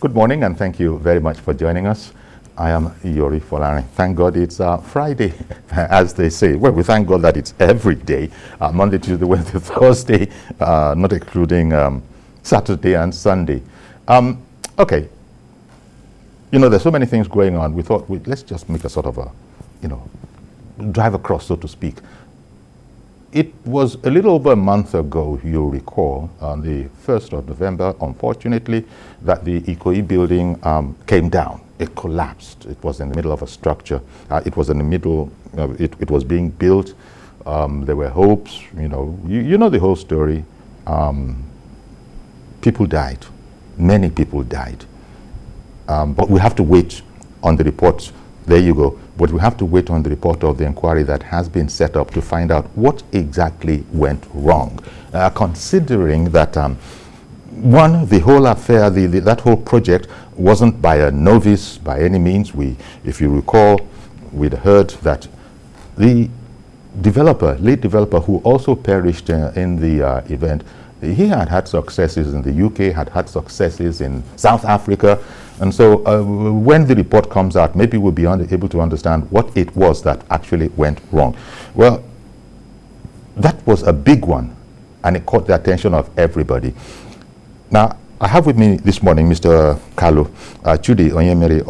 Good morning, and thank you very much for joining us. I am Ikoyi Building. Thank God it's Friday, as they say. Well, we thank God that it's every day, Monday, Tuesday, Wednesday, Thursday, not excluding Saturday and Sunday. Okay, you know, there's so many things going on. We thought, let's just make a sort of a, drive across, so to speak. It was a little over a month ago, you'll recall, on the 1st of November, unfortunately, that the Ikoyi Building came down. It collapsed. It was in the middle of a structure. It was in the middle, it was being built. There were hopes, you know the whole story. People died. Many people died. But we have to wait on the reports. There you go. But we have to wait on the report of the inquiry that has been set up to find out what exactly went wrong. Considering that, one, the whole affair, that whole project wasn't by a novice by any means. If you recall, we'd heard that the lead developer who also perished in the event, he had successes in the UK, had successes in South Africa. And so when the report comes out, maybe we'll be able to understand what it was that actually went wrong. Well, that was a big one, and it caught the attention of everybody. Now, I have with me this morning Mr. Kalu, Chudi Onyemere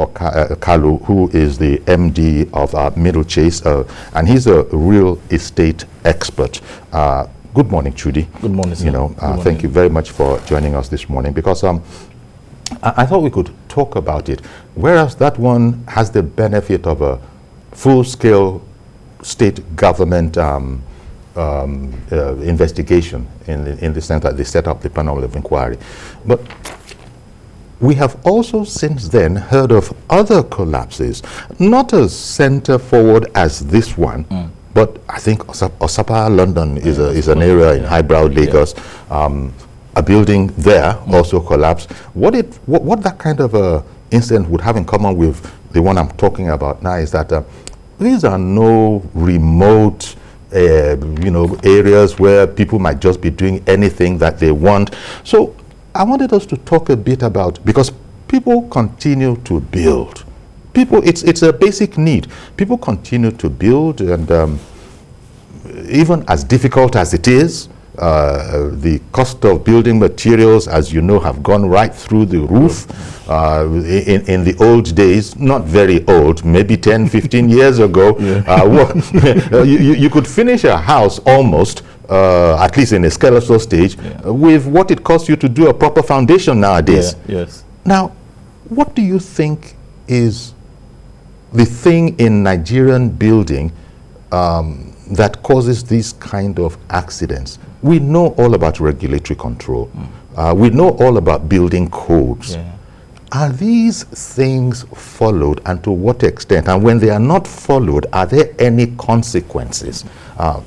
Kalu, who is the MD of Middle Chase, and he's a real estate expert. Good morning, Chudi. Good morning, sir. Thank you very much for joining us this morning, because I thought we could talk about it. Whereas that one has the benefit of a full-scale state government investigation in the sense that they set up the panel of inquiry. But we have also since then heard of other collapses, not as center-forward as this one, but I think Osapa, London is an area in highbrow Lagos. A building there also collapsed. What that kind of incident would have in common with the one I'm talking about now is that these are no remote areas where people might just be doing anything that they want. So I wanted us to talk a bit about, because people continue to build. It's a basic need. People continue to build, and even as difficult as it is, the cost of building materials, as you know, have gone right through the roof. In the old days, not very old, maybe 10, 15 years ago, you could finish a house almost, at least in a skeletal stage, with what it costs you to do a proper foundation nowadays. Yes. Now, what do you think is the thing in Nigerian building that causes these kind of accidents? We know all about regulatory control. We know all about building codes. Are these things followed, and to what extent? And when they are not followed, are there any consequences?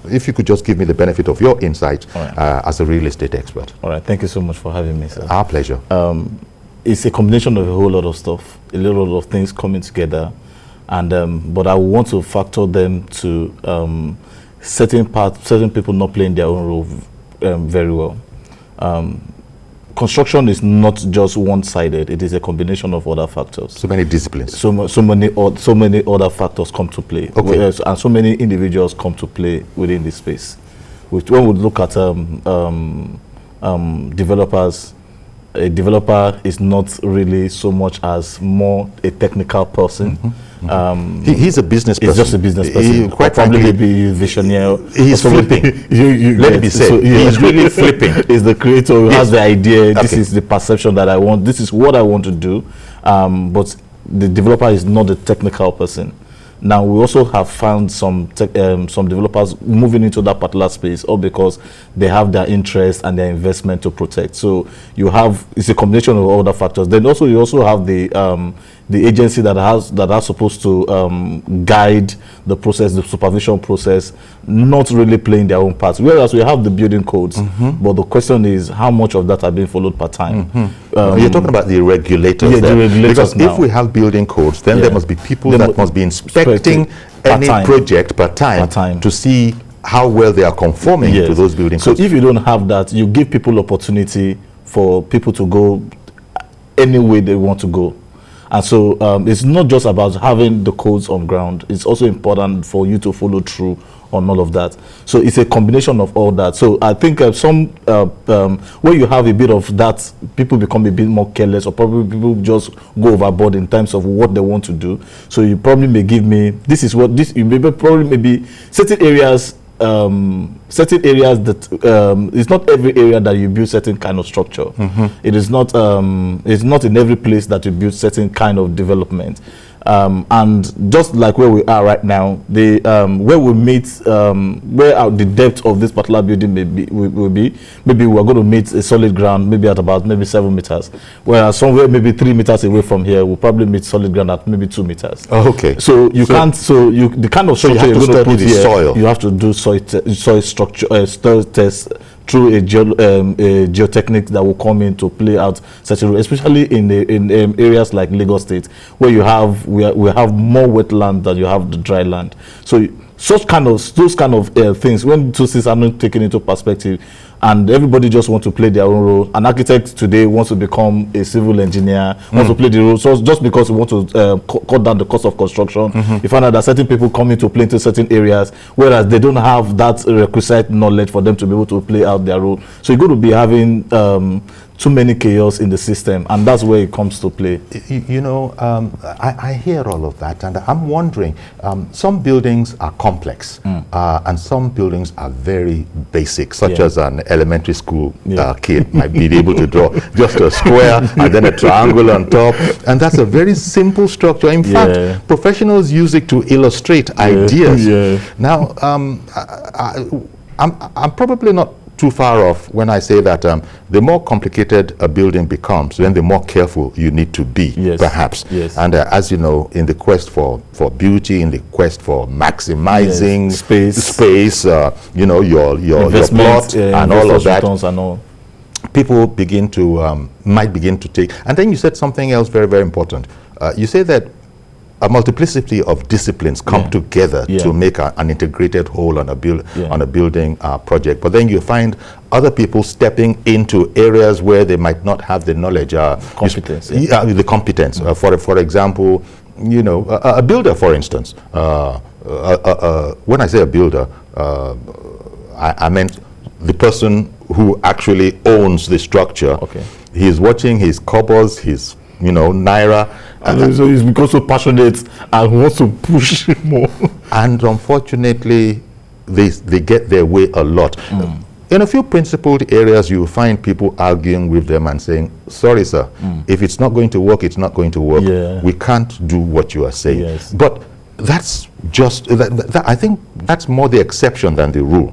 If you could just give me the benefit of your insight as a real estate expert. All right, thank you so much for having me, sir. Our pleasure. It's a combination of a whole lot of stuff, a lot of things coming together. And but I want to factor them to certain people not playing their own role very well. Construction is not just one-sided; it is a combination of other factors. So many disciplines. So many other factors come to play, and so many individuals come to play within this space. When we look at developers, a developer is not really so much as more a technical person. He's a business person. He's just a business person. Quite probably frankly, be visionary. He's flipping. Let it be said. He's really flipping. He's the creator who has the idea. This is the perception that I want. This is what I want to do. But the developer is not the technical person. Now, we also have found some developers moving into that particular space, all because they have their interest and their investment to protect. So it's a combination of all the factors. Then also you also have the agency that are supposed to guide the process, the supervision process, not really playing their own part. Whereas we have the building codes, but the question is how much of that are being followed per time. You're talking about the regulators, the regulators because now. If we have building codes, then there must be people that must be inspecting any project per time to see how well they are conforming to those building codes. So if you don't have that, you give people opportunity for people to go any way they want to go. And so it's not just about having the codes on ground. It's also important for you to follow through on all of that. So it's a combination of all that. So I think where you have a bit of that, people become a bit more careless, or probably people just go overboard in terms of what they want to do. So you probably may give me, you maybe certain areas that it's not every area that you build certain kind of structure. It is not it's not in every place that you build certain kind of development. And just like where we are right now, the where we meet, where the depth of this particular building will be, maybe we're going to meet a solid ground maybe at about 7 meters, whereas somewhere maybe 3 meters away from here we'll probably meet solid ground at maybe 2 meters. Oh, okay. So you can't. So the kind of structure you're going to put here, soil. You have to do soil structure soil test through a geotechnique that will come in to play out certain, especially in areas like Lagos State, where we have more wetland than you have the dry land. So those kind of things, when those things are not taken into perspective, and everybody just wants to play their own role. An architect today wants to become a civil engineer, wants to play the role. So just because we want to cut down the cost of construction, you find out that certain people come in to play into certain areas, whereas they don't have that requisite knowledge for them to be able to play out their role. So you're going to be having too many chaos in the system, and that's where it comes to play. I hear all of that, and I'm wondering, some buildings are complex, and some buildings are very basic, such as an elementary school kid might be able to draw just a square and then a triangle on top, and that's a very simple structure. In fact, professionals use it to illustrate ideas. Now, I'm probably not too far off when I say that the more complicated a building becomes, then the more careful you need to be, perhaps. And as you know, in the quest for beauty, in the quest for maximizing space, your plot and all of that, people begin to might begin to take. And then you said something else very, very important. You say that a multiplicity of disciplines come together to make an integrated whole on a building project. But then you find other people stepping into areas where they might not have the knowledge, competence. The competence. For example, a builder, for instance. When I say a builder, I meant the person who actually owns the structure. Okay. He's watching his cobbles, his naira. So he's because so passionate and wants to push more. And unfortunately, they get their way a lot. In a few principled areas, you find people arguing with them and saying, sorry, sir, if it's not going to work, it's not going to work. We can't do what you are saying. But that's just, I think that's more the exception than the rule.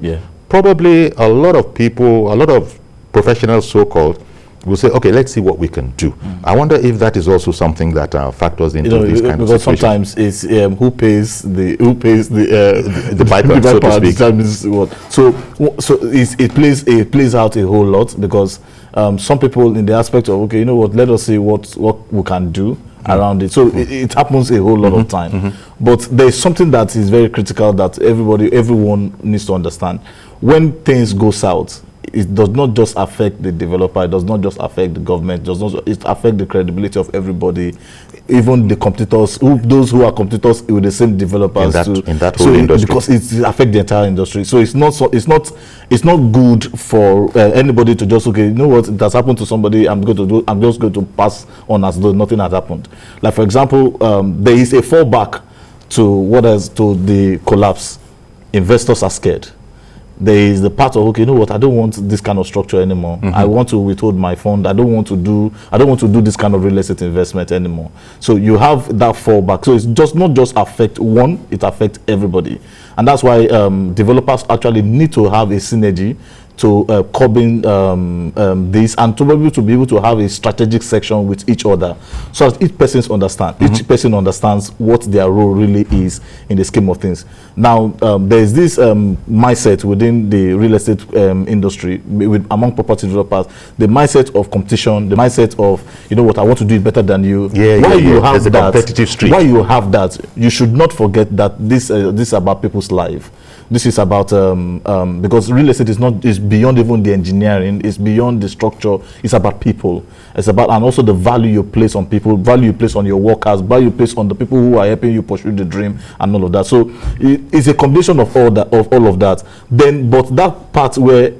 Probably a lot of people, a lot of professionals, so-called, will say, okay, let's see what we can do. I wonder if that is also something that factors into these kind of situations. Because sometimes it's who pays the piper, so to speak. Determines what. So it plays out a whole lot, because some people in the aspect of, okay, let us see what we can do around it. So it happens a whole lot of time. But there's something that is very critical that everyone needs to understand. When things go south, it does not just affect the developer, it does not just affect the government, it affects the credibility of everybody, even the competitors, those who are competitors with the same developers in that whole industry, because it affects the entire industry. So it's not good for anybody to just, okay, what, it has happened to somebody, I'm just going to pass on as though nothing has happened. Like, for example, there is a fallback to the collapse. Investors are scared. There is the part of, okay, I don't want this kind of structure anymore. I want to withhold my fund. I don't want to do this kind of real estate investment anymore. So you have that fallback. So it's just not just affect one, it affects everybody. And that's why developers actually need to have a synergy to curbing this, and to be able to have a strategic section with each other, so that each person understands what their role really is in the scheme of things. Now, there's this mindset within the real estate industry, among property developers, the mindset of competition, the mindset of, I want to do it better than you. There's a competitive streak. Why you have that, you should not forget that this is about people's life. This is about because real estate is beyond even the engineering. It's beyond the structure. It's about people. It's about, and also the value you place on people, value you place on your workers, value you place on the people who are helping you pursue the dream, and all of that. So it's a combination of all of that. Then, but that part where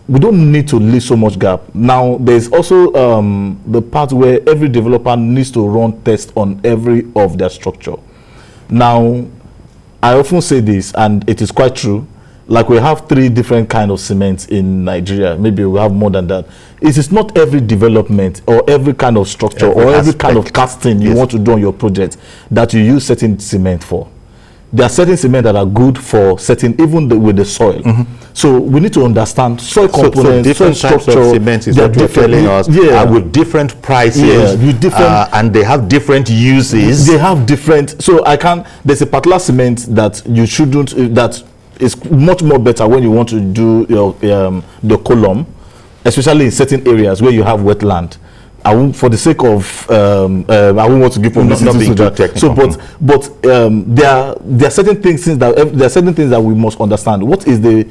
we don't need to leave so much gap. Now, there's also the part where every developer needs to run tests on every of their structure. Now, I often say this, and it is quite true. Like, we have 3 different kinds of cement in Nigeria. Maybe we have more than that. It is not every development or every kind of structure or every kind of casting you want to do on your project that you use certain cement for. There are certain cement that are good for certain, even with the soil. So we need to understand soil components, so different soil types structure. of cement is what you're telling us. With different prices, with different, and they have different uses. They have different. So there's a particular cement that you shouldn't. That is much more better when you want to do the column, especially in certain areas where you have wetland. I won't, for the sake of, I won't want to give publicity to that. So, but there are certain things that we must understand. What is the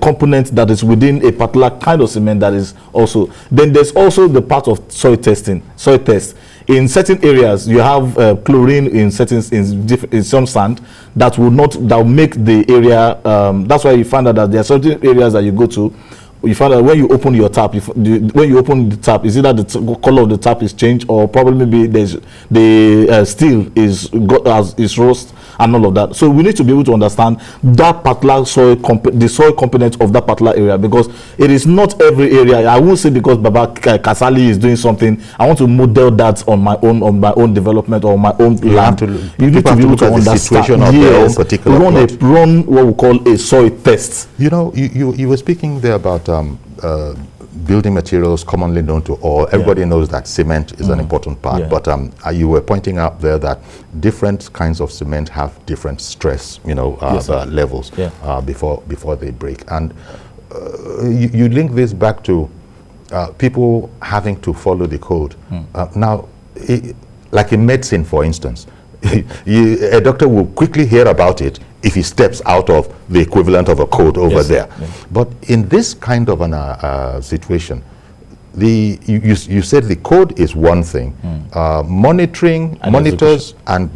component that is within a particular kind of cement that is also? Then there's also the part of soil testing. Soil test. In certain areas, you have chlorine in some sand that will make the area. That's why you find out that there are certain areas that you go to. You find out when you open your tap, when you open the tap, is either the color of the tap is changed, or probably maybe the steel is rust and all of that. So we need to be able to understand that particular the soil component of that particular area, because it is not every area. I won't say because Baba Kasali is doing something, I want to model that on my own development or my own land. You need to be able to understand the situation of their own particular run what we call a soil test. You know, you were speaking there about building materials commonly known to all. Everybody knows that cement is an important part, but you were pointing out there that different kinds of cement have different stress, levels before they break. And you link this back to people having to follow the code. Now, like in medicine, for instance, a doctor will quickly hear about it if he steps out of the equivalent of a code over there. But in this kind of an situation, you said the code is one thing. Monitors and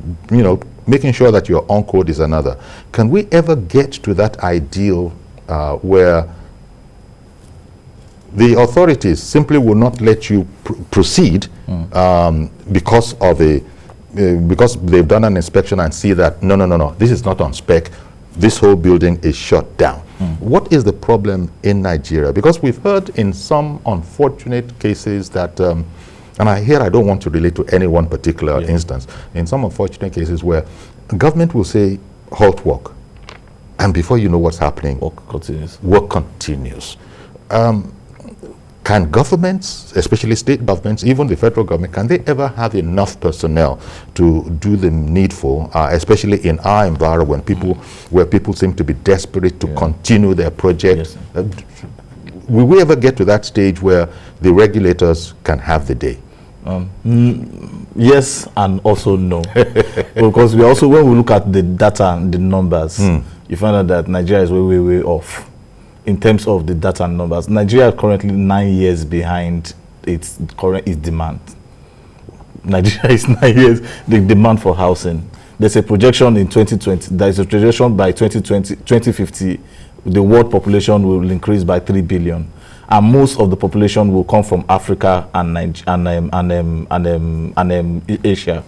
making sure that you're on code is another. Can we ever get to that ideal where the authorities simply will not let you proceed because they've done an inspection and see that no, this is not on spec, this whole building is shut down? What is the problem in Nigeria? Because we've heard in some unfortunate cases that, and I don't want to relate to any one particular instance, in some unfortunate cases where government will say, halt work, and before you know what's happening, work continues. Can governments, especially state governments, even the federal government, can they ever have enough personnel to do the needful, especially in our environment where people seem to be desperate to continue their project? Will we ever get to that stage where the regulators can have the day? Yes, and also no. Because when we look at the data and the numbers, you find out that Nigeria is way off. In terms of the data and numbers, Nigeria is currently 9 years behind its demand. Nigeria is 9 years the demand for housing. There's a projection in 2020. There is a projection by 2050, the world population will increase by 3 billion, and most of the population will come from Africa and Asia.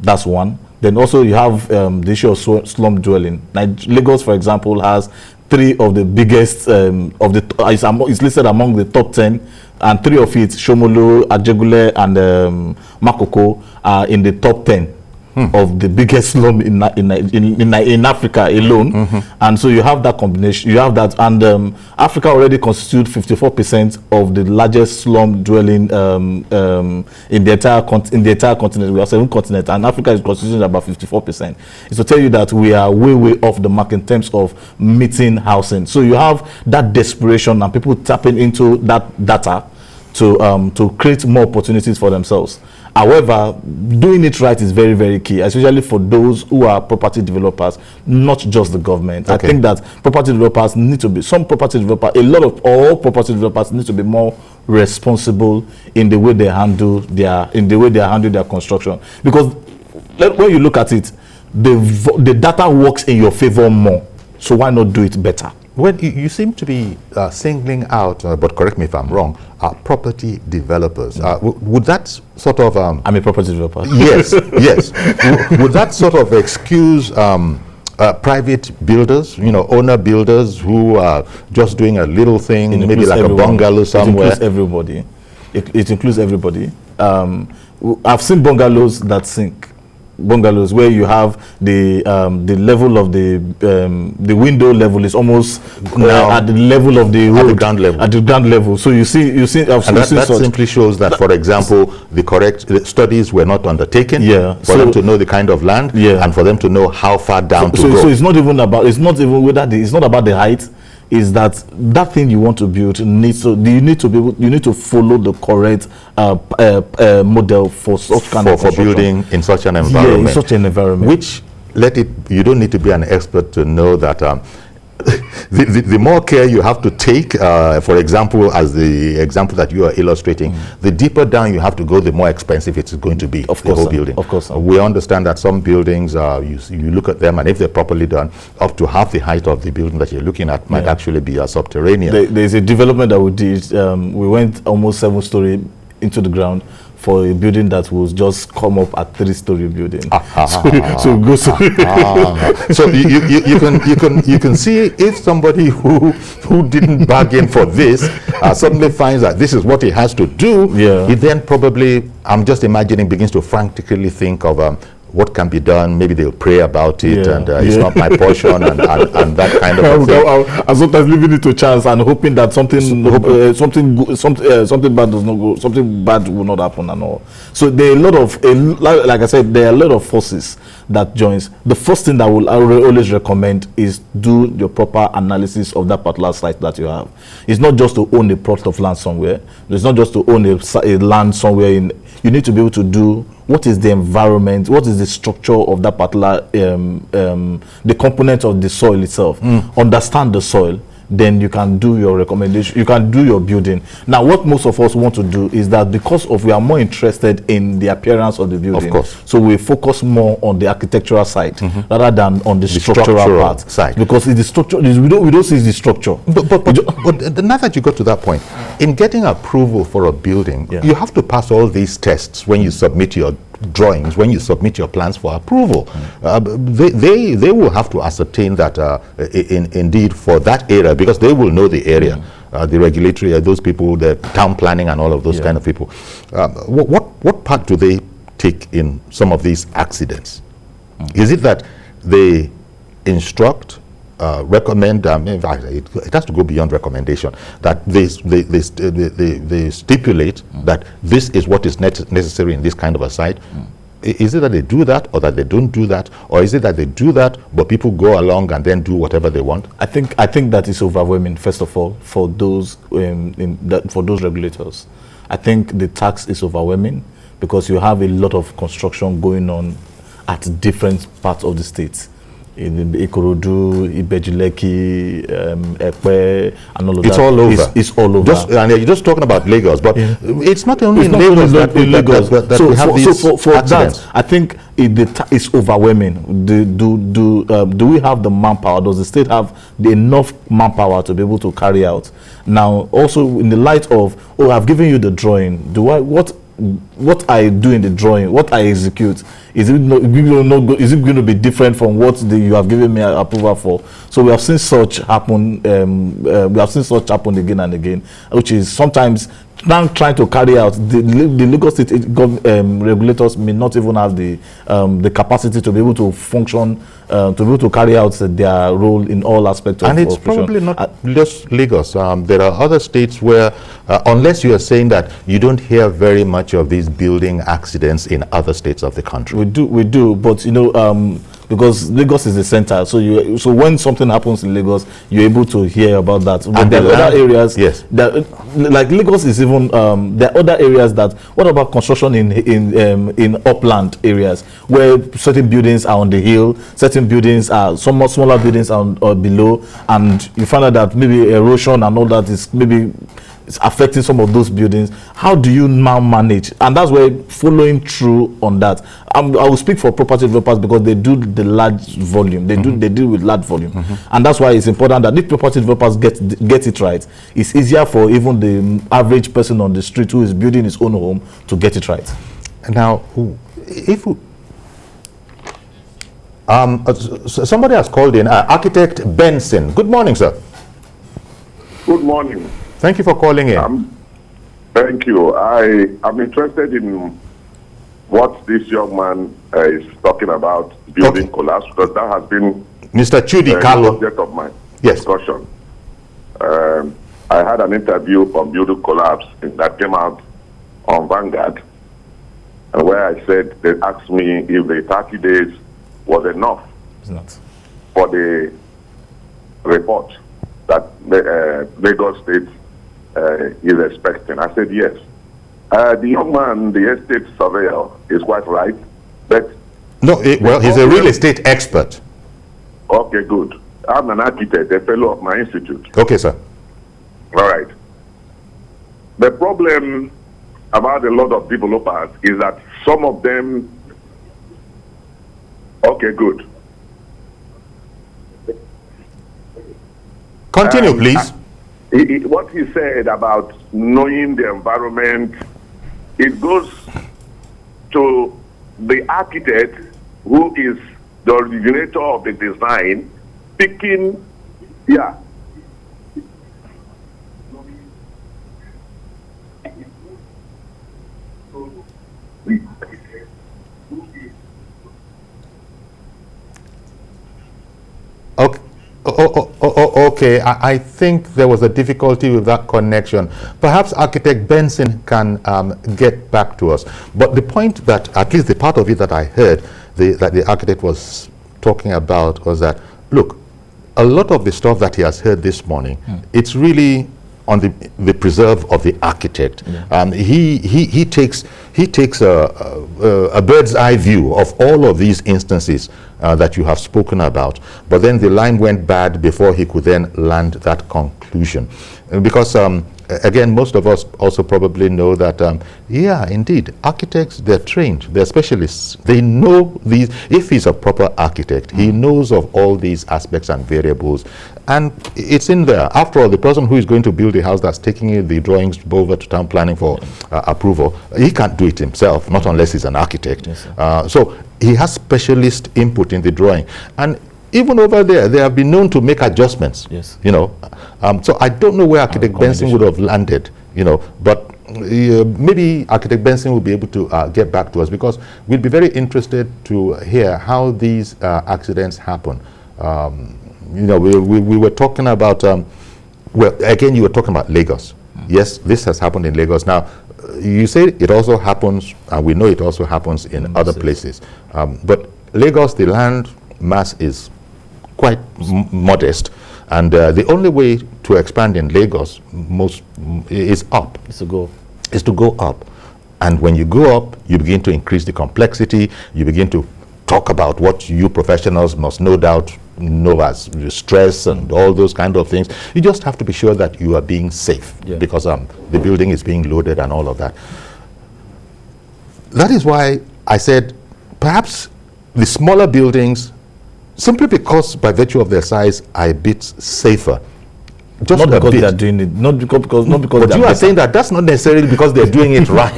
That's one. Then also you have the issue of slum dwelling. Lagos, for example, has 3 of the biggest is listed among the top 10, and 3 of it, Shomolu, Ajegule, and Makoko, are in the top 10 of the biggest slum in Africa alone. And so you have that combination. You have that, and Africa already constitutes 54% of the largest slum dwelling in the entire continent. We have 7 continents, and Africa is constituting about 54%. It's to tell you that we are way off the mark in terms of meeting housing. So you have that desperation and people tapping into that data to create more opportunities for themselves. However, doing it right is very, very key, especially for those who are property developers, not just the government. Okay. I think that property developers need to be, all property developers need to be more responsible in the way they handle their construction. Because when you look at it, the data works in your favor more. So why not do it better? Well, you seem to be singling out, but correct me if I'm wrong, property developers. Would that sort of... I'm a property developer. Yes, yes. Would that sort of excuse private builders, owner builders who are just doing a little thing, maybe like everyone. A bungalow somewhere? It includes everybody. It includes everybody. I've seen bungalows that sink. Bungalows where you have the level of the window level is almost now at the level of the road, at the ground level. So you see that simply shows that, for example, the correct studies were not undertaken for them to know the kind of land and for them to know how far down to go. So it's not even about the height. Is that thing you want to build you need to follow the correct model for such kind of building in such an environment. Yeah, in such an environment. You don't need to be an expert to know that the more care you have to take, for example, as the example that you are illustrating, the deeper down you have to go, the more expensive it's going to be. Of course, the whole building. Of course. We understand that some buildings, you look at them, and if they're properly done, up to half the height of the building that you're looking at might actually be subterranean. There's a development that we did. We went almost 7-story into the ground for a building that will just come up at 3-story building. So go so you can see if somebody who didn't bargain for this suddenly finds that this is what he has to do, he then probably, I'm just imagining, begins to frantically think of what can be done. Maybe they'll pray about it, and it's not my portion, and that kind of thing. I'm sometimes leaving it to chance and hoping that something bad does not go, something bad will not happen and all. So there are like I said, there are a lot of forces that joins. The first thing that I will always recommend is do your proper analysis of that particular site that you have. It's not just to own a plot of land somewhere. It's not just to own a land somewhere. You need to be able to do what is the environment, what is the structure of that particular, the component of the soil itself. Understand the soil, then you can do your recommendation, you can do your building. Now, what most of us want to do is that because we are more interested in the appearance of the building, of course, so we focus more on the architectural side rather than on the structural part side. Because it's the structure, we don't see the structure. But now that you got to that point, in getting approval for a building, you have to pass all these tests when you submit your drawings, when you submit your plans for approval. They will have to ascertain that indeed for that area, because they will know the area, the regulatory, those people, the town planning and all of those kind of people. What part do they take in some of these accidents? Is it that they instruct, recommend, it has to go beyond recommendation, that they stipulate that this is what is necessary in this kind of a site? Is it that they do that, or that they don't do that, or is it that they do that but people go along and then do whatever they want? I think that is overwhelming, first of all, for those for those regulators. I think the tax is overwhelming because you have a lot of construction going on at different parts of the state. In Ikorodu, Ibejileki, Ekpe, and all of it's that. All over. It's all over. And you're just talking about Lagos, but it's not only in Lagos that we have these accidents. That, I think it's overwhelming. Do we have the manpower? Does the state have enough manpower to be able to carry out? Now, also in the light of, I've given you the drawing. What I do in the drawing, what I execute, is it going to be different from what you have given me approval for? So we have seen such happen. We have seen such happen again and again, which is sometimes now trying to carry out the Lagos State regulators may not even have the capacity to be able to function, to be able to carry out their role in all aspects of operation. And it's probably not just Lagos. There are other states where, unless you are saying that you don't hear very much of these building accidents in other states of the country. We do, but because Lagos is the center. So when something happens in Lagos, you're able to hear about that. But there are other areas. Yes. Like Lagos is even. There are other areas that. What about construction in upland areas where certain buildings are on the hill, certain buildings are somewhat smaller buildings are below, and you find out that maybe erosion and all that is maybe. It's affecting some of those buildings. How do you now manage? And that's where following through on that. I will speak for property developers because they do the large volume. They deal with large volume, and that's why it's important that if property developers get it right, it's easier for even the average person on the street who is building his own home to get it right. Now, if somebody has called in, Architect Benson. Good morning, sir. Good morning. Thank you for calling in. Thank you. I'm interested in what this young man is talking about, building collapse, because that has been Mr. Chudi the subject of my discussion. I had an interview on building collapse that came out on Vanguard, and where I said, they asked me if the 30 days was enough for the report that Lagos State is expecting. I said yes. The young man, the estate surveyor, is quite right. But no, he's a real estate expert. Okay, good. I'm an architect, a fellow of my institute. Okay, sir. All right. The problem about a lot of developers is that some of them. Okay, good. Continue, please. What he said about knowing the environment, it goes to the architect who is the originator of the design, picking, Okay. Okay, I think there was a difficulty with that connection. Perhaps Architect Benson can get back to us. But the point that, at least the part of it that I heard, that the architect was talking about was that, look, a lot of the stuff that he has heard this morning, it's really on the preserve of the architect. He takes a bird's eye view of all of these instances that you have spoken about, but then the line went bad before he could then land that conclusion. Because again, most of us also probably know that yeah, indeed, architects, they're trained, they're specialists, they know these. If he's a proper architect, he knows of all these aspects and variables, and it's in there. After all, the person who is going to build a house that's taking the drawings over to town planning for approval, he can't do it himself, not unless he's an architect. Yes, so he has specialist input in the drawing, and even over there, they have been known to make adjustments. Yes. You know, so I don't know where Architect Benson would have landed. You know, but maybe Architect Benson will be able to get back to us, because we'd be very interested to hear how these accidents happen. You know, we were talking about, well, again, you were talking about Lagos. Yes, this has happened in Lagos. Now, you say it also happens, and we know it also happens in other places. But Lagos, the land mass is quite modest, and the only way to expand in Lagos is up. Is to go up. And when you go up, you begin to increase the complexity, you begin to talk about what you professionals must no doubt know as stress and all those kind of things. You just have to be sure that you are being safe, because the building is being loaded and all of that. That is why I said perhaps the smaller buildings, simply because by virtue of their size, are a bit safer. Just not because they are doing it, not because but you are saying that that's not necessarily because they're doing it right.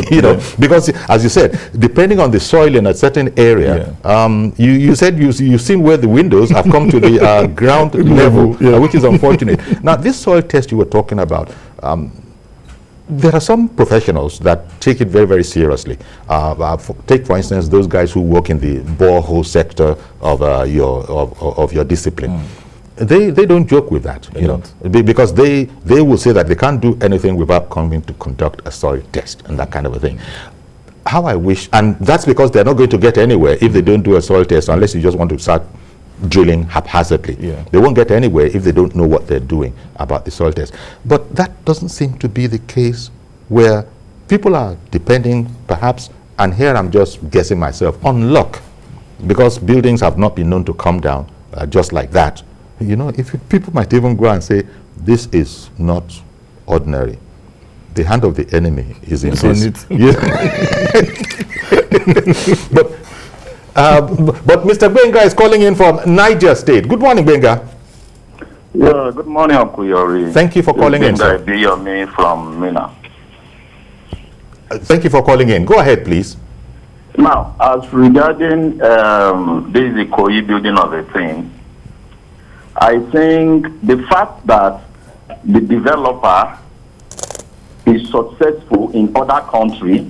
You know, because as you said, depending on the soil in a certain area, you said you've seen where the windows have come to the ground level, which is unfortunate. Now, this soil test you were talking about, there are some professionals that take it very, very seriously. Take, for instance, those guys who work in the borehole sector of your discipline. They don't joke with that, you know, because they will say that they can't do anything without coming to conduct a soil test and that kind of a thing. how I wish, and that's because they're not going to get anywhere if they don't do a soil test, unless you just want to start drilling haphazardly. Yeah. They won't get anywhere if they don't know what they're doing about the soil test. But that doesn't seem to be the case where people are depending perhaps, and here I'm just guessing myself, on luck, because buildings have not been known to come down just like that. You know, if people might even go and say, this is not ordinary. The hand of the enemy is in this. Yeah. But Mr. Benga is calling in from Niger State. Good morning, Benga. Yeah, good morning, Okoyi. Thank you for calling in, sir. Benga from Mina. Thank you for calling in. Go ahead, please. Now, as regarding this Ikoyi building of a thing, I think the fact that the developer is successful in other countries,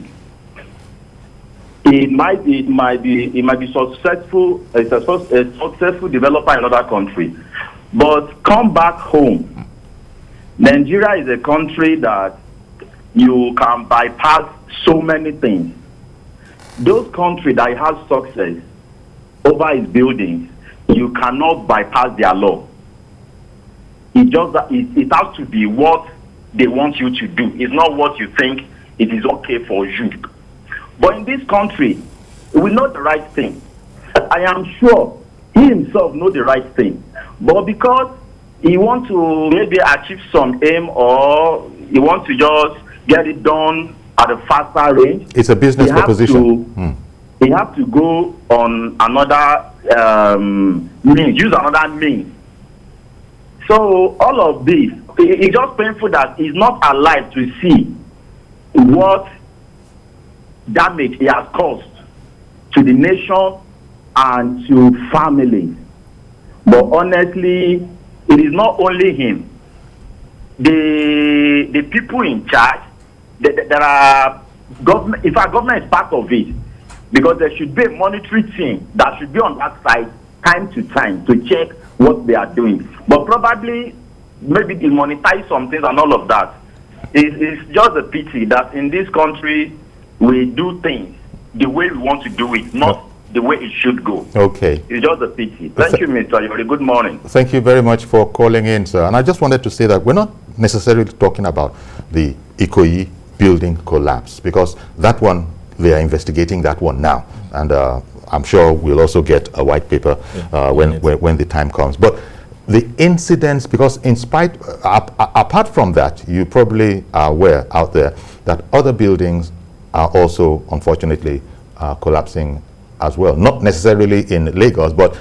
it might be successful, a successful developer in other countries, but come back home. Nigeria is a country that you can bypass so many things. Those countries that have success over its buildings, you cannot bypass their law. It has to be what they want you to do. It's not what you think it is okay for you. But in this country, we know the right thing. I am sure he himself knows the right thing. But because he wants to maybe achieve some aim, or he wants to just get it done at a faster range, it's a business proposition. He has to go on another means, use another means. So all of this, it's just painful that he's not alive to see what damage he has caused to the nation and to families. But honestly, it is not only him. The people in charge, there are government. In fact, government is part of it, because there should be a monitoring team that should be on that side time to time to check what they are doing. But probably, maybe they monetize some things and all of that. It's just a pity that in this country we do things the way we want to do it, not the way it should go. Okay. It's just a pity. Thank you, Mr. Yori. Good morning. Thank you very much for calling in, sir. And I just wanted to say that we're not necessarily talking about the Ikoyi building collapse, because that one, they are investigating that one now. And I'm sure we'll also get a white paper when the time comes. But the incidents, because in spite, apart from that, you probably are aware out there that other buildings are also, unfortunately, collapsing as well. Not necessarily in Lagos, but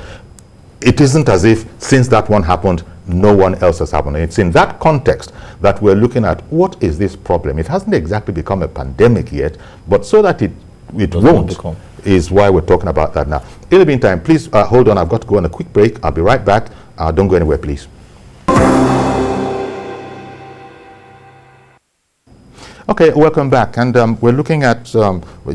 it isn't as if since that one happened, no one else has happened. It's in that context that we're looking at what is this problem. It hasn't exactly become a pandemic yet, but so that it won't is why we're talking about that now. In the meantime, please hold on. I've got to go on a quick break. I'll be right back. Don't go anywhere, please. Okay, welcome back. And we're looking at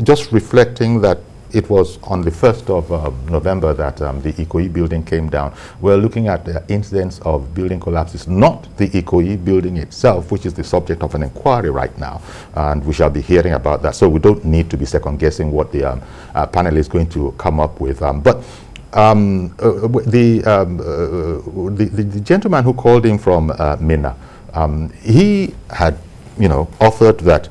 just reflecting that it was on the 1st of November that the Ikoyi building came down. We're looking at the incidents of building collapses, not the Ikoyi building itself, which is the subject of an inquiry right now. And we shall be hearing about that. So we don't need to be second guessing what the panel is going to come up with. But the gentleman who called in from Mina, he had, offered that,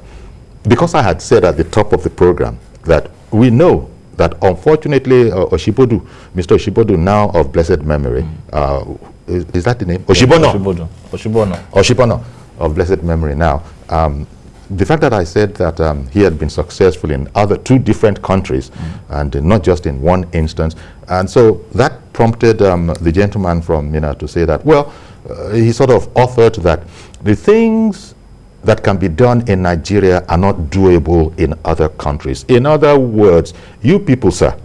because I had said at the top of the program that we know that unfortunately Mr. Oshibodu, now of blessed memory, is that the name? Oshibono of blessed memory now. The fact that I said that he had been successful in two different countries and not just in one instance, and so that prompted the gentleman from Mina to say that, well, he sort of offered that the things that can be done in Nigeria are not doable in other countries. In other words, you people, sir,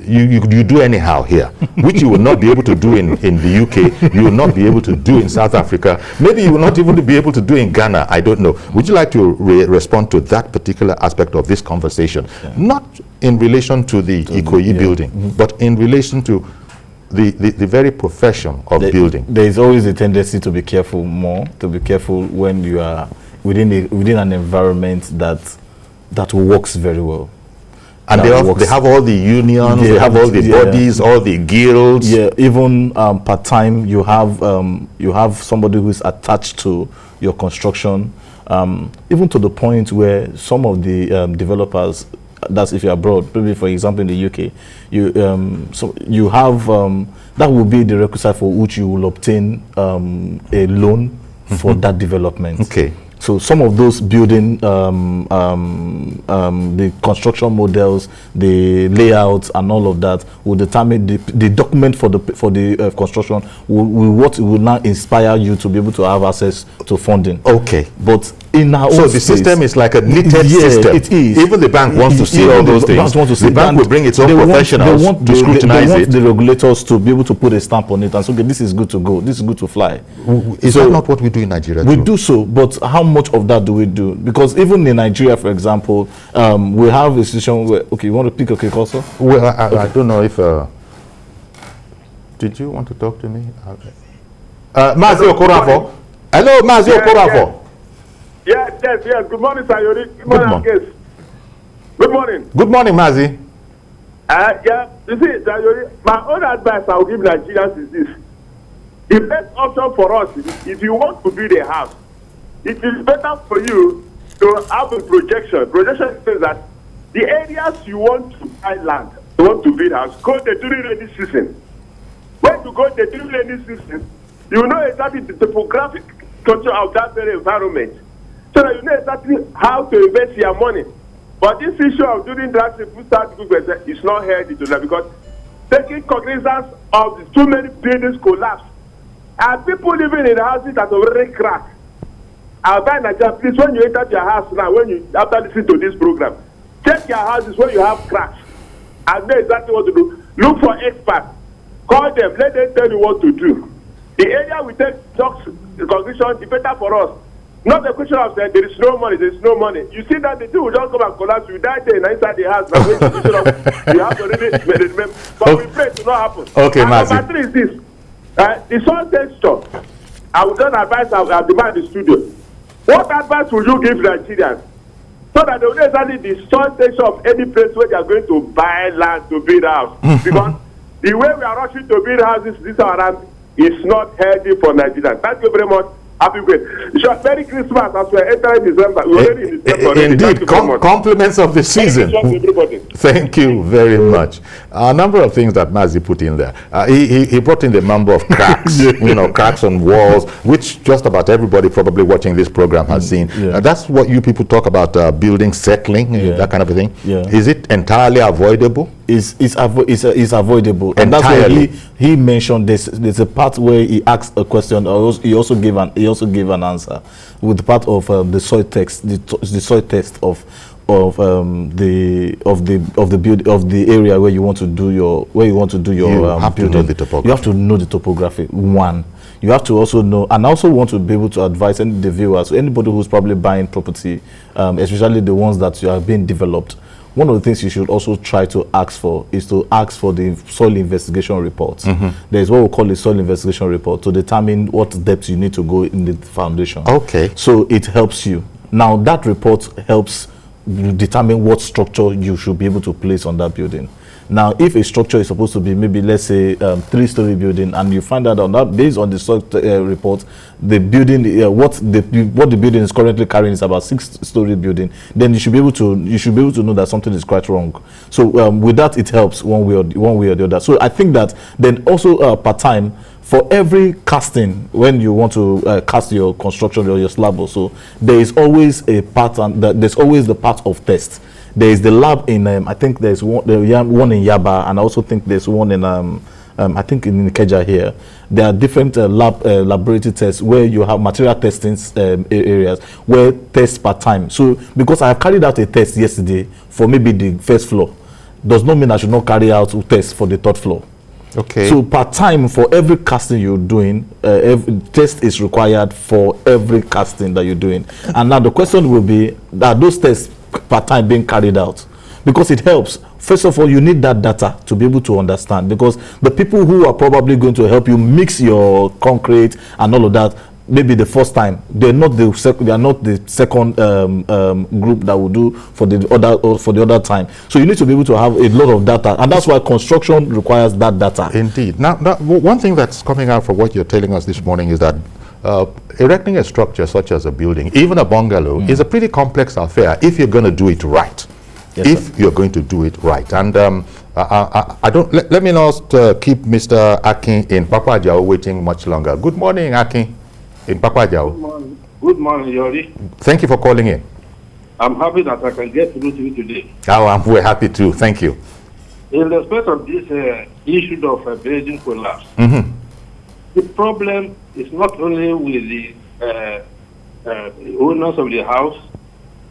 you do anyhow here, which you will not be able to do in the UK, you will not be able to do in South Africa, maybe you will not even be able to do in Ghana, I don't know. Would you like to respond to that particular aspect of this conversation? Yeah. Not in relation to the Ikoyi building, but in relation to the very profession of building. There is always a tendency to be careful when you are within an environment that works very well. And they have all the unions, they have all the bodies, all the guilds. Yeah, even part-time, you have somebody who is attached to your construction, even to the point where some of the developers, that's if you're abroad, maybe for example in the UK, you have, that will be the requisite for which you will obtain a loan for that development. Okay. So some of those building, the construction models, the layouts, and all of that will determine the document for the construction what will now inspire you to be able to have access to funding. Okay. But in our so own the space, system is like a knitted system. It is. Even the bank wants to see all those things. The bank will bring its own professionals to scrutinize it. The regulators to be able to put a stamp on it and say, okay, this is good to go, this is good to fly. Is that not what we do in Nigeria We too? do so, but how much of that do we do? Because even in Nigeria, for example, we have a situation where, okay, you want to pick a cake also? Well, I don't know if... did you want to talk to me? Mazi Okorafo. Hello, Mazi Okorafo. Yes. Good morning, Sayori. Good morning. Good morning. Good morning, Mazi. Yeah, you see, Sayori, my own advice I will give Nigerians is this. The best option for us is if you want to build a house, it is better for you to have a projection. Projection says that the areas you want to buy land, you want to build a house, go the during rainy season. When you go the during rainy season, you know exactly the topographic structure of that very environment. So that you know exactly how to invest your money. But this issue of doing that is not healthy to that, because taking cognizance of the too many buildings collapse and people living in houses that already cracked. I'll buy Nigeria, please, when you enter your house now, after listening to this program, check your houses where you have cracks and know exactly what to do. Look for experts. Call them, let them tell you what to do. The area we take the conclusion is better for us. Not the question of saying there is no money. You see that the two will just come and collapse. You die there inside the house. Now, you have to really remember. But we pray to not happen. Okay, Mazi. Number 3 is this. The soil texture. I would not advise our demand in the studio. What advice would you give Nigerians so that they will know exactly the soil texture of any place where they are going to buy land to build a house? Because the way we are rushing to build houses this around is not healthy for Nigerians. Thank you very much. Happy birthday. Sure, Merry Christmas as we are entering December. We're already in December. Indeed, compliments of the season. Thank you very much. A number of things that Mazi put in there. He brought in the number of cracks, cracks on walls, which just about everybody probably watching this program has seen. That's what you people talk about, building settling, that kind of a thing. Is it entirely avoidable? Is avoidable, and that's why he mentioned there's a part where he asked a question, or he also gave an answer with the part of the soil text, the soil test of the area where you want to do your building. You have to know the topography. One, you have to also know, and I also want to be able to advise the viewers, anybody who's probably buying property, especially the ones that are being developed. One of the things you should also try to ask for is to ask for the soil investigation report. There is what we call a soil investigation report to determine what depth you need to go in the foundation. Okay. So it helps you. Now that report helps determine what structure you should be able to place on that building. Now, if a structure is supposed to be maybe, let's say, 3-story building, and you find out on that based on the soil report, the building, what the building is currently carrying is about 6-story building, then you should be able to know that something is quite wrong. So with that, it helps one way or the other. So I think that then also part time. For every casting, when you want to cast your construction or your slab also, there is always a part, and there's always the part of test. There is the lab in, I think there's one in Yaba, and I also think there's one in, I think in Ikeja here. There are different laboratory tests where you have material testing areas where tests per time. So because I have carried out a test yesterday for maybe the first floor, does not mean I should not carry out a test for the 3rd floor. Okay. So per time for every casting you're doing, every test is required for every casting that you're doing. And now the question will be, are those tests per time being carried out? Because it helps. First of all, you need that data to be able to understand, because the people who are probably going to help you mix your concrete and all of that maybe the first time, they're not the second group that will do for the other time. So you need to be able to have a lot of data, and that's why construction requires that data. Indeed. Now one thing that's coming out from what you're telling us this morning is that erecting a structure such as a building, even a bungalow, is a pretty complex affair if you're going to do it right. Yes, if sir. you're going to do it right. And I don't let me not keep Mr. Akin in Papa Ajao waiting much longer. Good morning, Akin, in Papa Ajao. Good morning, Yori. Thank you for calling in. I'm happy that I can get through to you today. We're happy too. Thank you. In respect of this issue of building collapse, the problem is not only with the owners of the house,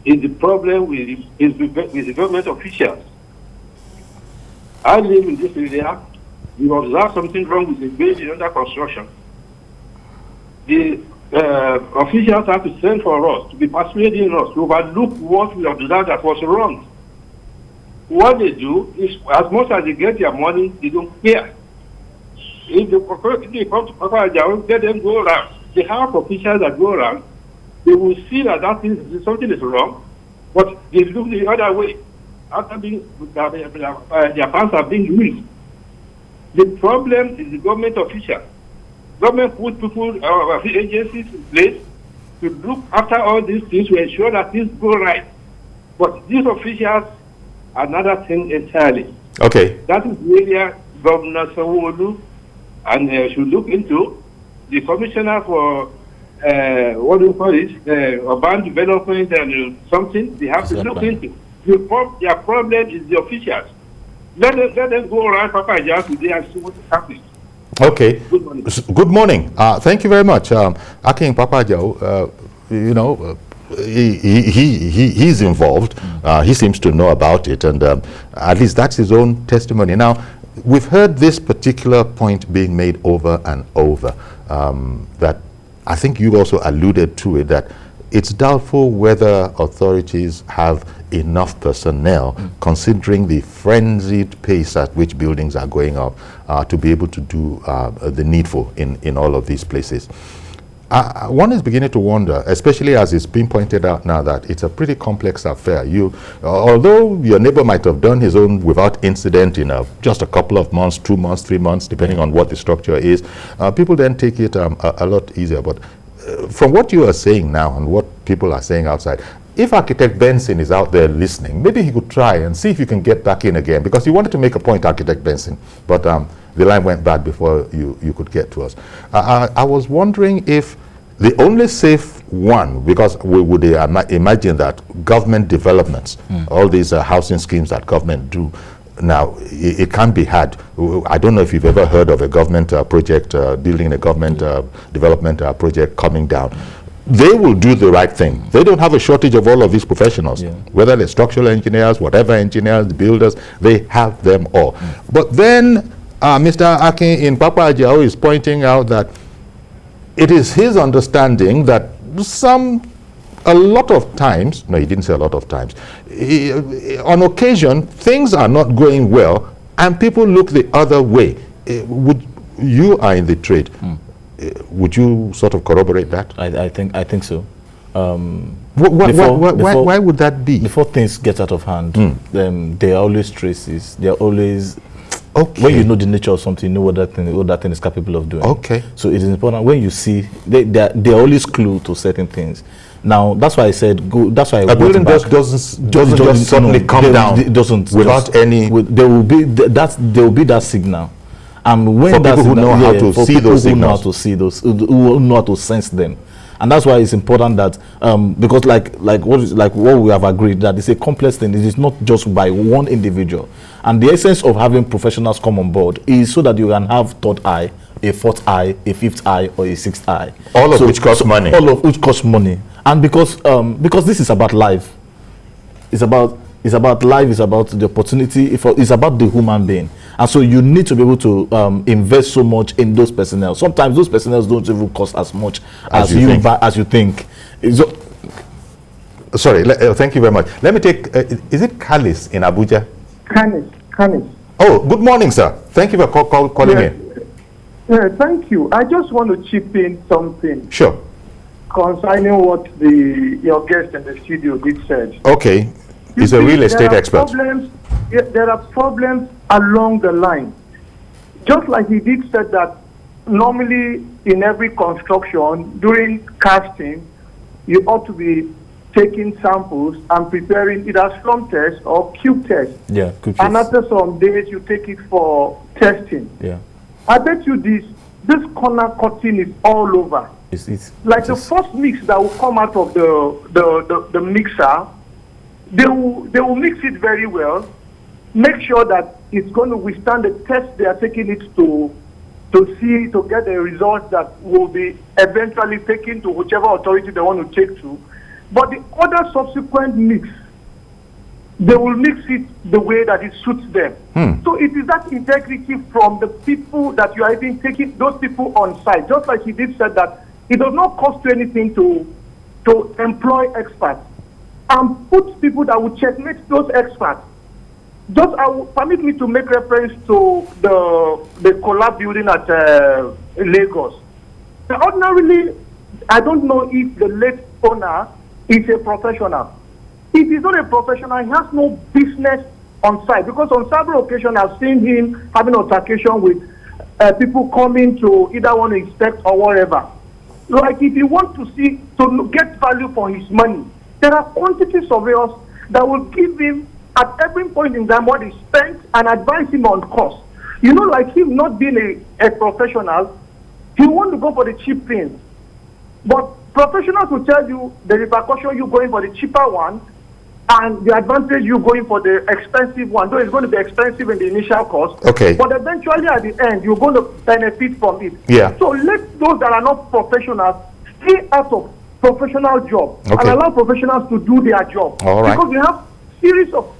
it's the problem with the government officials. I live in this area. We observe something wrong with the building under construction. The officials have to send for us, to be persuading us to overlook what we observed that was wrong. What they do is, as much as they get their money, they don't care. If they come to Papa Ajao, let them go around. They have officials that go around. They will see that something is wrong, but they look the other way. After their funds are being used. The problem is the government officials. Government put people, agencies in place to look after all these things to ensure that things go right. But these officials are another thing entirely. Okay. That is the area Governor Sanwo-Olu and should look into. The commissioner for what do you call it, urban development and something, they have to look into. Their problem is the officials. Let them go around Papa Ajao today and see what is happening. Okay. Good morning. Good morning. Thank you very much. Akin Papa Ajao, he's involved. He seems to know about it, and at least that's his own testimony. Now, we've heard this particular point being made over and over, that I think you also alluded to it, that it's doubtful whether authorities have enough personnel, considering the frenzied pace at which buildings are going up, to be able to do the needful in all of these places. One is beginning to wonder, especially as it's been pointed out now, that it's a pretty complex affair. Although your neighbor might have done his own without incident in just a couple of months, 2 months, 3 months, depending on what the structure is, people then take it a lot easier. But from what you are saying now and what people are saying outside, if Architect Benson is out there listening, maybe he could try and see if you can get back in again, because you wanted to make a point, Architect Benson, but the line went bad before you could get to us. I was wondering if the only safe one, because we would imagine that government developments, all these housing schemes that government do, now it can be had. I don't know if you've ever heard of a government project, building a government development project coming down. They will do the right thing. They don't have a shortage of all of these professionals, whether they're structural engineers, whatever engineers, builders, they have them all. But then Mr. Akin in Papa Ajao is pointing out that it is his understanding that a lot of times, no, he didn't say a lot of times, on occasion, things are not going well and people look the other way. You are in the trade. Would you sort of corroborate that? I think so. Why would that be? Before things get out of hand, there are always traces. There are always, okay. When you know the nature of something, you know what that thing is capable of doing. Okay. So it is important when you see, there are always clue to certain things. Now, that's why I said, that's why I a building just doesn't suddenly come down. It doesn't. Without any... There will be that signal. And when for people who know how to see those signals, who know how to sense them, and that's why it's important that because like what we have agreed, that it's a complex thing. It is not just by one individual, and the essence of having professionals come on board is so that you can have third eye, a fourth eye, a fifth eye, or a sixth eye, all of which cost money. All of which cost money, and because this is about life, it's about life, it's about the opportunity, it's about the human being. And so you need to be able to invest so much in those personnel. Sometimes those personnel don't even cost as much as you think. Sorry, thank you very much. Let me take, is it Kalis in Abuja? Kanis. Oh, good morning, sir. Thank you for calling in. Yeah, thank you. I just want to chip in something. Sure. concerning what your guest in the studio did said. Okay. He's a real estate expert. There are problems along the line. Just like he did said that normally in every construction, during casting, you ought to be taking samples and preparing either slum tests or cube tests. Yeah, and after some days, you take it for testing. Yeah. I bet you this corner cutting is all over. The first mix that will come out of the mixer, they will mix it very well, make sure that it's going to withstand the test they are taking it to get the results that will be eventually taken to whichever authority they want to take to. But the other subsequent mix, they will mix it the way that it suits them. So it is that integrity from the people that you are even taking, those people on site. Just like he did said that it does not cost you anything to employ experts and put people that will checkmate those experts. Permit me to make reference to the collab building at Lagos. Now, ordinarily, I don't know if the late owner is a professional. If he's not a professional, he has no business on site, because on several occasions I've seen him having altercation with people coming to either want to inspect or whatever. Like if you want to get value for his money, there are quantity surveyors that will give him at every point in time what he spent and advise him on cost. You know, like him not being a professional, he want to go for the cheap things. But professionals will tell you the repercussion you going for the cheaper one and the advantage you going for the expensive one, though it's going to be expensive in the initial cost. Okay. But eventually at the end, you're going to benefit from it. Yeah. So let those that are not professionals stay out of professional job and allow professionals to do their job. All right. Because we have series of...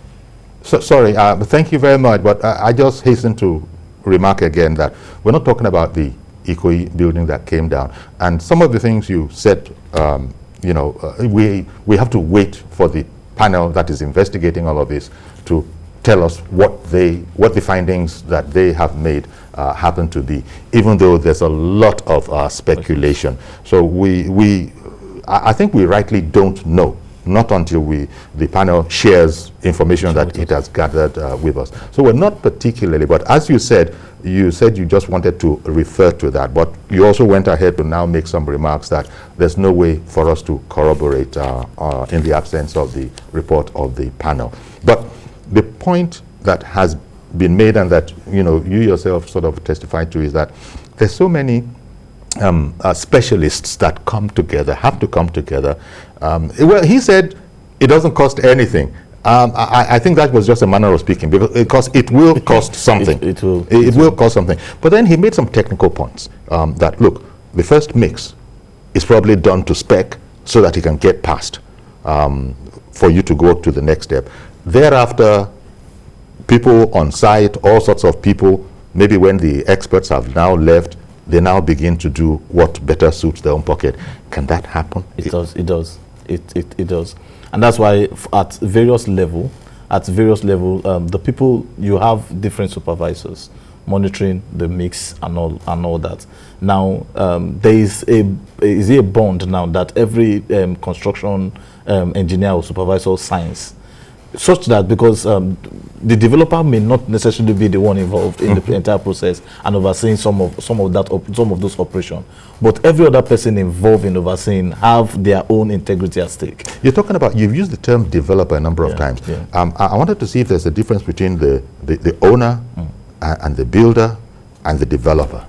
Sorry, thank you very much, but I just hasten to remark again that we're not talking about the Ikoyi building that came down. And some of the things you said, we have to wait for the panel that is investigating all of this to tell us what the findings that they have made happen to be, even though there's a lot of speculation. So I think we rightly don't know, not until the panel shares information that it has gathered with us. So we're not particularly, but as you said you just wanted to refer to that, but you also went ahead to now make some remarks that there's no way for us to corroborate in the absence of the report of the panel. But the point that has been made and that you yourself sort of testified to is that there's so many specialists that have to come together. Well, he said it doesn't cost anything. I think that was just a manner of speaking, because it will cost something. It will cost something. But then he made some technical points that, look, the first mix is probably done to spec so that he can get past for you to go to the next step. Thereafter, people on site, all sorts of people, maybe when the experts have now left, they now begin to do what better suits their own pocket. Can that happen? It does. It does. And that's why at various level, the people, you have different supervisors monitoring the mix and all that. Now, there is a bond now that every construction engineer or supervisor signs, such that because the developer may not necessarily be the one involved in the entire process and overseeing some of those operations, but every other person involved in overseeing have their own integrity at stake. You're talking about, you've used the term developer a number of times. Yeah. I wanted to see if there's a difference between the owner and the builder and the developer.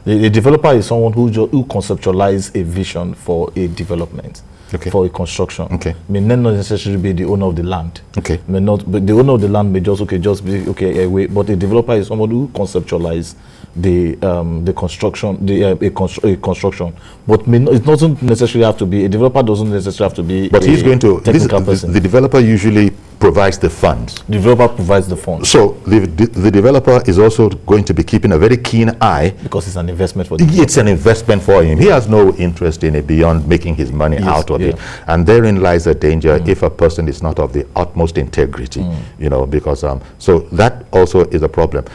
The developer is someone who conceptualizes a vision for a development. For a construction. May not necessarily be the owner of the land. May not, but the owner of the land may just be away. But a developer is someone who conceptualizes the construction, a construction. But it doesn't necessarily have to be a developer. Doesn't necessarily have to be. But he's going to. Technical person. The developer usually provides the funds. The developer provides the funds. So the developer is also going to be keeping a very keen eye, because it's an investment for. It's an investment for him. He has no interest in it beyond making his money out of it, and therein lies a danger if a person is not of the utmost integrity. Because so that also is a problem.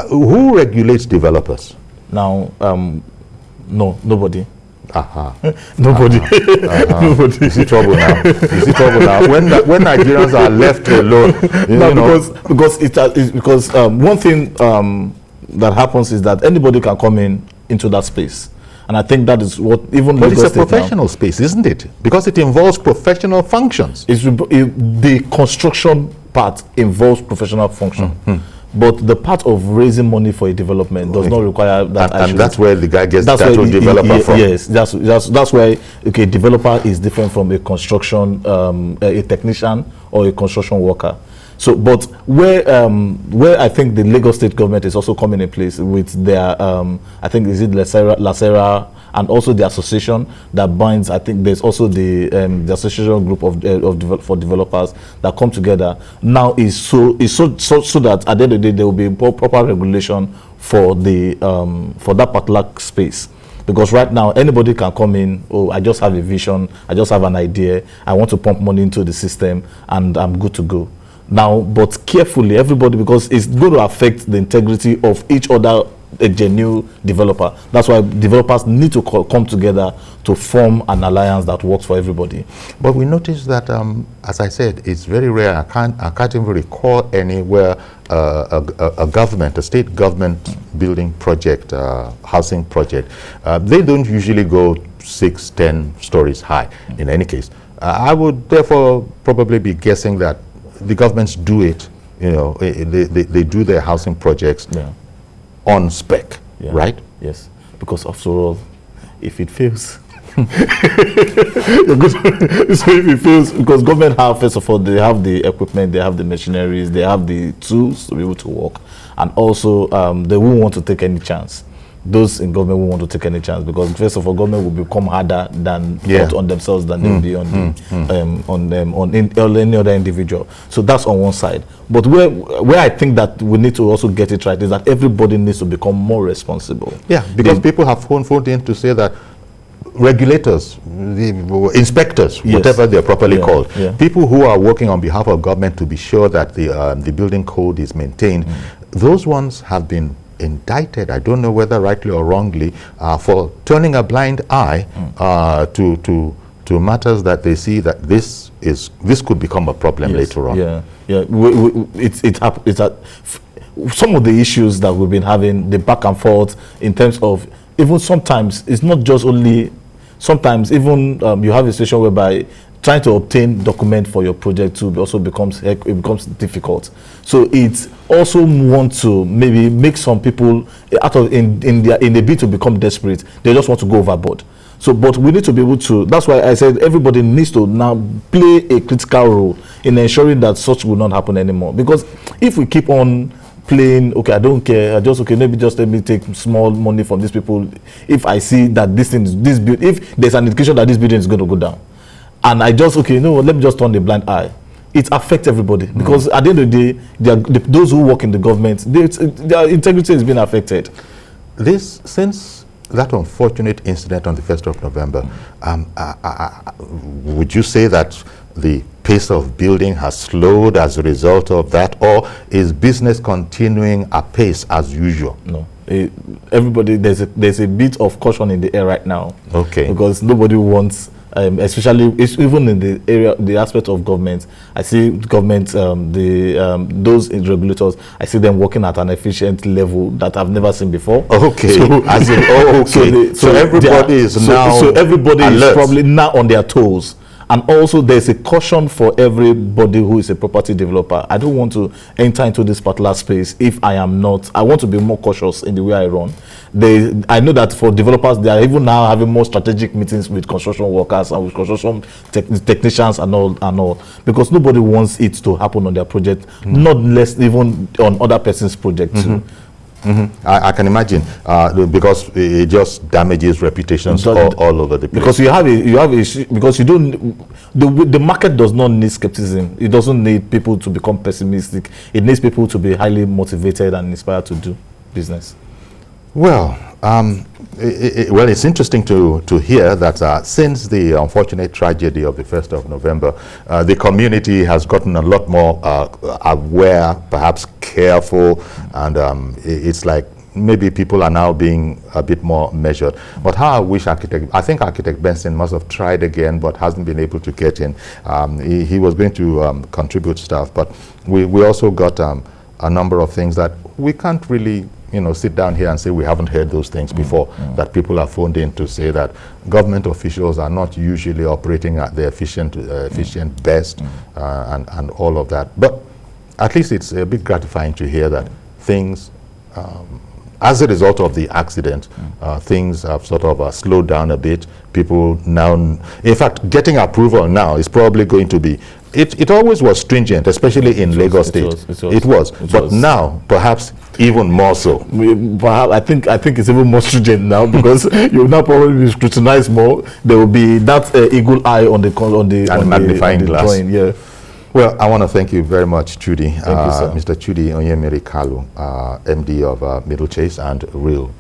Who regulates developers? Now, no, nobody. Nobody. Nobody. You see trouble now. You see trouble now. When Nigerians are left alone, because one thing that happens is that anybody can come into that space. And I think that is what even But it's a professional space, isn't it? Because it involves professional functions. The construction part involves professional function. But the part of raising money for a development does not require that. And that's where the guy gets title developer from. Yes, that's where developer is different from a construction, a technician or a construction worker. So, but where I think the Lagos state government is also coming in place with their, I think is it Lacera and also the association that binds. I think there's also the association group for developers that come together now is so that at the end of the day there will be proper regulation for the for that particular space. Because right now anybody can come in. Oh, I just have a vision. I just have an idea. I want to pump money into the system, and I'm good to go. Now, but carefully, everybody, because it's going to affect the integrity of each other, a genuine developer. That's why developers need to come together to form an alliance that works for everybody. But we noticed that, as I said, it's very rare. I can't even recall anywhere a government, a state government building project, housing project. They don't usually go 6, 10 stories high. In any case, I would therefore probably be guessing that the governments do it, they do their housing projects on spec, right? Yes, because after all, if it fails, so if it fails, because government have, first of all, they have the equipment, they have the machineries, they have the tools to be able to work, and also they won't want to take any chance. Those in government won't want to take any chance, because first of all, government will become harder than on themselves than they will be on any other individual. So that's on one side. But where I think that we need to also get it right is that everybody needs to become more responsible. Yeah, because people have phoned in to say that regulators, the inspectors, whatever they're properly called, people who are working on behalf of government to be sure that the building code is maintained, those ones have been indicted, I don't know whether rightly or wrongly, for turning a blind eye to matters that they see that this could become a problem later on. Some of the issues that we've been having, the back and forth in terms of, even sometimes it's not just only, sometimes even you have a situation whereby trying to obtain document for your project too also becomes difficult. So it's also want to maybe make some people in the bid to become desperate, they just want to go overboard. So, but we need to be able to, that's why I said everybody needs to now play a critical role in ensuring that such will not happen anymore. Because if we keep on playing, okay, I don't care, maybe just let me take small money from these people, if I see that if there's an indication that this building is going to go down, and I just, let me just turn the blind eye. It affects everybody, because at the end of the day, those who work in the government, their integrity is being affected. Since that unfortunate incident on the 1st of November, would you say that the pace of building has slowed as a result of that, or is business continuing apace as usual? No. Everybody, there's a bit of caution in the air right now. Okay. Because nobody wants, especially even in the area, the aspect of government, I see government, those regulators, I see them working at an efficient level that I've never seen before. Okay. So everybody is probably now on their toes. And also there's a caution for everybody who is a property developer. I don't want to enter into this particular space if I am not. I want to be more cautious in the way I run. I know that for developers, they are even now having more strategic meetings with construction workers and with construction technicians and all, because nobody wants it to happen on their project, not less even on other person's project too. I can imagine, because it just damages reputations all over the place. Because because you don't, the market does not need skepticism. It doesn't need people to become pessimistic. It needs people to be highly motivated and inspired to do business. Well, it's interesting to hear that since the unfortunate tragedy of the 1st of November, the community has gotten a lot more aware, perhaps careful, and it's like maybe people are now being a bit more measured. But how I think Architect Benson must have tried again, but hasn't been able to get in. He was going to contribute stuff, but we also got a number of things that we can't really, sit down here and say we haven't heard those things before, that people have phoned in to say that government officials are not usually operating at their efficient best, and all of that. But at least it's a bit gratifying to hear that things, as a result of the accident, things have sort of slowed down a bit. People now, in fact, getting approval now is probably going to be, it always was stringent, especially in Lagos State. It was. But now, perhaps even more so. Perhaps, I think it's even more stringent now, because you'll now probably be scrutinized more. There will be that eagle eye on the magnifying glass. Drawing, yeah. Well, I want to thank you very much, Chudi. Thank you, sir. Mr. Chudi Onyemere Kalu, MD of Middle Chase and real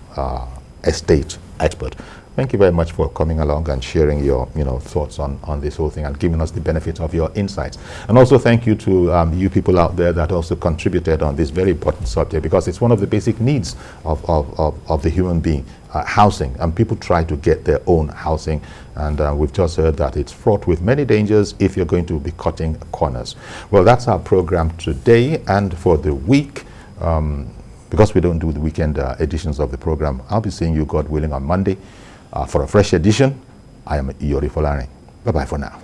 estate expert. Thank you very much for coming along and sharing your thoughts on this whole thing and giving us the benefits of your insights. And also thank you to you people out there that also contributed on this very important subject, because it's one of the basic needs of the human being, housing. And people try to get their own housing. And we've just heard that it's fraught with many dangers if you're going to be cutting corners. Well, that's our program today and for the week. Because we don't do the weekend editions of the program, I'll be seeing you, God willing, on Monday for a fresh edition. I am Iyori Folari. Bye-bye for now.